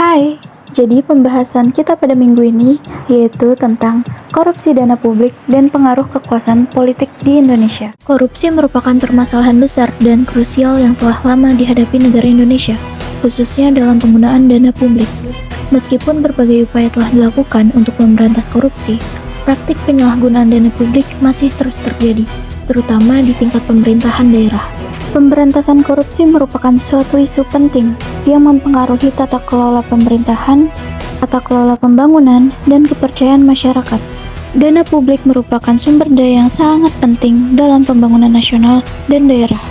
Hai, jadi pembahasan kita pada minggu ini yaitu tentang korupsi dana publik dan pengaruh kekuasaan politik di Indonesia. Korupsi merupakan permasalahan besar dan krusial yang telah lama dihadapi negara Indonesia, khususnya dalam penggunaan dana publik. Meskipun berbagai upaya telah dilakukan untuk memberantas korupsi, praktik penyalahgunaan dana publik masih terus terjadi, terutama di tingkat pemerintahan daerah. Pemberantasan korupsi merupakan suatu isu penting yang mempengaruhi tata kelola pemerintahan, tata kelola pembangunan, dan kepercayaan masyarakat. Dana publik merupakan sumber daya yang sangat penting dalam pembangunan nasional dan daerah.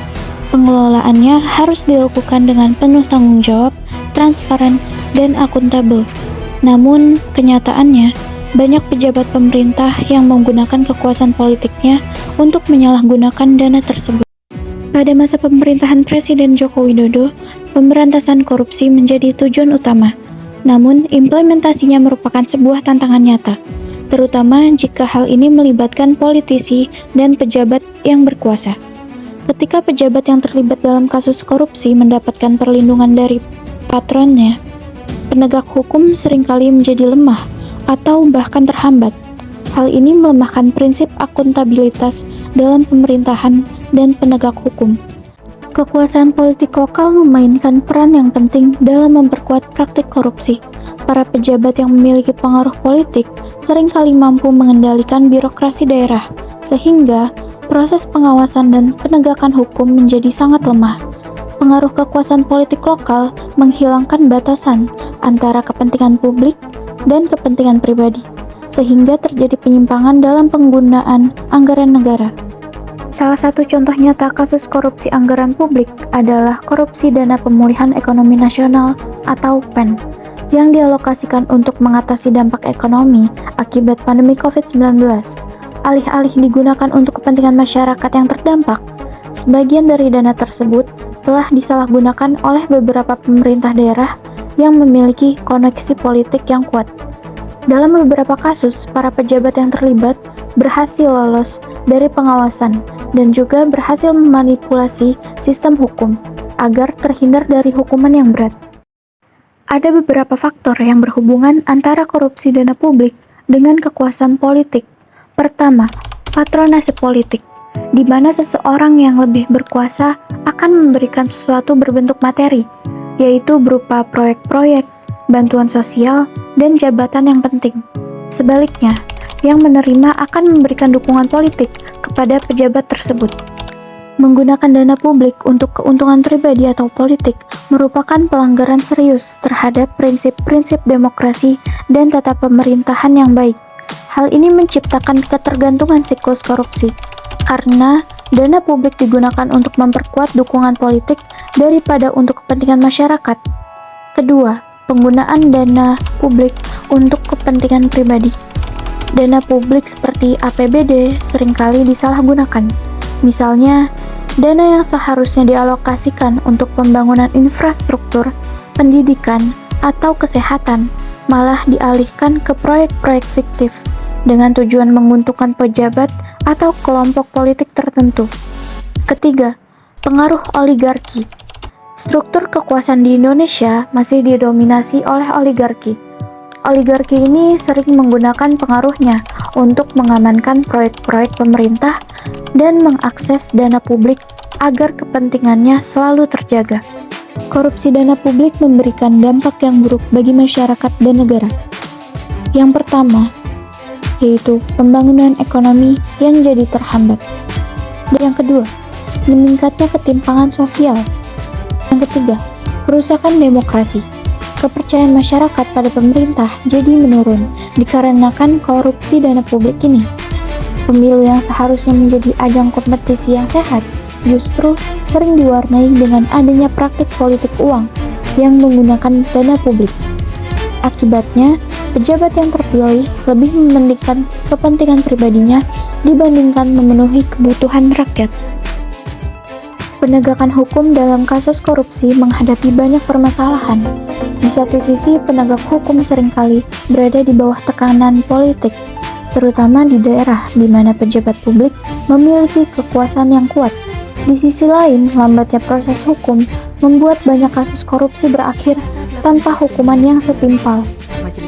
Pengelolaannya harus dilakukan dengan penuh tanggung jawab, transparan, dan akuntabel. Namun, kenyataannya, banyak pejabat pemerintah yang menggunakan kekuasaan politiknya untuk menyalahgunakan dana tersebut. Pada masa pemerintahan Presiden Joko Widodo, pemberantasan korupsi menjadi tujuan utama. Namun, implementasinya merupakan sebuah tantangan nyata, terutama jika hal ini melibatkan politisi dan pejabat yang berkuasa. Ketika pejabat yang terlibat dalam kasus korupsi mendapatkan perlindungan dari patronnya, penegak hukum seringkali menjadi lemah atau bahkan terhambat. Hal ini melemahkan prinsip akuntabilitas dalam pemerintahan dan penegak hukum. Kekuasaan politik lokal memainkan peran yang penting dalam memperkuat praktik korupsi. Para pejabat yang memiliki pengaruh politik seringkali mampu mengendalikan birokrasi daerah, sehingga proses pengawasan dan penegakan hukum menjadi sangat lemah. Pengaruh kekuasaan politik lokal menghilangkan batasan antara kepentingan publik dan kepentingan pribadi, sehingga terjadi penyimpangan dalam penggunaan anggaran negara. Salah satu contoh nyata kasus korupsi anggaran publik adalah korupsi Dana Pemulihan Ekonomi Nasional atau PEN yang dialokasikan untuk mengatasi dampak ekonomi akibat pandemi COVID-19. Alih-alih digunakan untuk kepentingan masyarakat yang terdampak, sebagian dari dana tersebut telah disalahgunakan oleh beberapa pemerintah daerah yang memiliki koneksi politik yang kuat. Dalam beberapa kasus, para pejabat yang terlibat berhasil lolos dari pengawasan dan juga berhasil memanipulasi sistem hukum agar terhindar dari hukuman yang berat. Ada beberapa faktor yang berhubungan antara korupsi dana publik dengan kekuasaan politik. Pertama, patronase politik, di mana seseorang yang lebih berkuasa akan memberikan sesuatu berbentuk materi, yaitu berupa proyek-proyek, bantuan sosial, dan jabatan yang penting. Sebaliknya, yang menerima akan memberikan dukungan politik kepada pejabat tersebut. Menggunakan dana publik untuk keuntungan pribadi atau politik merupakan pelanggaran serius terhadap prinsip-prinsip demokrasi dan tata pemerintahan yang baik. Hal ini menciptakan ketergantungan siklus korupsi, karena dana publik digunakan untuk memperkuat dukungan politik daripada untuk kepentingan masyarakat. Kedua, penggunaan dana publik untuk kepentingan pribadi. Dana publik seperti APBD seringkali disalahgunakan. Misalnya, dana yang seharusnya dialokasikan untuk pembangunan infrastruktur, pendidikan, atau kesehatan malah dialihkan ke proyek-proyek fiktif dengan tujuan menguntungkan pejabat atau kelompok politik tertentu. Ketiga, pengaruh oligarki. Struktur kekuasaan di Indonesia masih didominasi oleh oligarki. Oligarki ini sering menggunakan pengaruhnya untuk mengamankan proyek-proyek pemerintah dan mengakses dana publik agar kepentingannya selalu terjaga. Korupsi dana publik memberikan dampak yang buruk bagi masyarakat dan negara. Yang pertama, yaitu pembangunan ekonomi yang jadi terhambat. Dan yang kedua, meningkatnya ketimpangan sosial. Yang ketiga, kerusakan demokrasi. Kepercayaan masyarakat pada pemerintah jadi menurun dikarenakan korupsi dana publik ini. Pemilu yang seharusnya menjadi ajang kompetisi yang sehat justru sering diwarnai dengan adanya praktik politik uang yang menggunakan dana publik. Akibatnya, pejabat yang terpilih lebih mementingkan kepentingan pribadinya dibandingkan memenuhi kebutuhan rakyat. Penegakan hukum dalam kasus korupsi menghadapi banyak permasalahan. Di satu sisi, penegak hukum seringkali berada di bawah tekanan politik, terutama di daerah di mana pejabat publik memiliki kekuasaan yang kuat. Di sisi lain, lambatnya proses hukum membuat banyak kasus korupsi berakhir tanpa hukuman yang setimpal.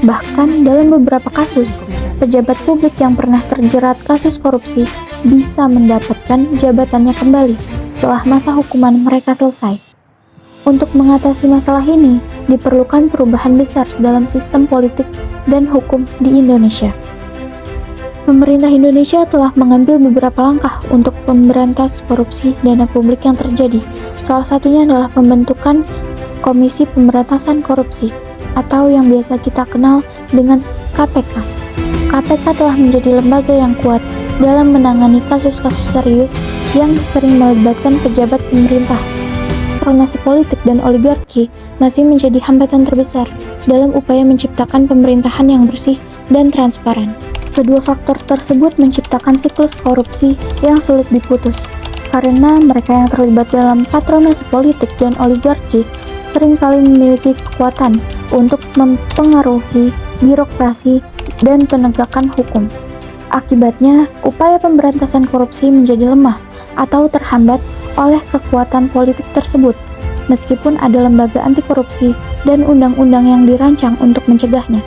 Bahkan dalam beberapa kasus, pejabat publik yang pernah terjerat kasus korupsi bisa mendapatkan jabatannya kembali setelah masa hukuman mereka selesai. Untuk mengatasi masalah ini, diperlukan perubahan besar dalam sistem politik dan hukum di Indonesia. Pemerintah Indonesia telah mengambil beberapa langkah untuk memberantas korupsi dana publik yang terjadi. Salah satunya adalah pembentukan Komisi Pemberantasan Korupsi atau yang biasa kita kenal dengan KPK. KPK telah menjadi lembaga yang kuat dalam menangani kasus-kasus serius yang sering melibatkan pejabat pemerintah. Koordinasi politik dan oligarki masih menjadi hambatan terbesar dalam upaya menciptakan pemerintahan yang bersih dan transparan. Kedua faktor tersebut menciptakan siklus korupsi yang sulit diputus, karena mereka yang terlibat dalam patronase politik dan oligarki seringkali memiliki kekuatan untuk mempengaruhi birokrasi dan penegakan hukum. Akibatnya, upaya pemberantasan korupsi menjadi lemah atau terhambat oleh kekuatan politik tersebut, meskipun ada lembaga anti korupsi dan undang-undang yang dirancang untuk mencegahnya.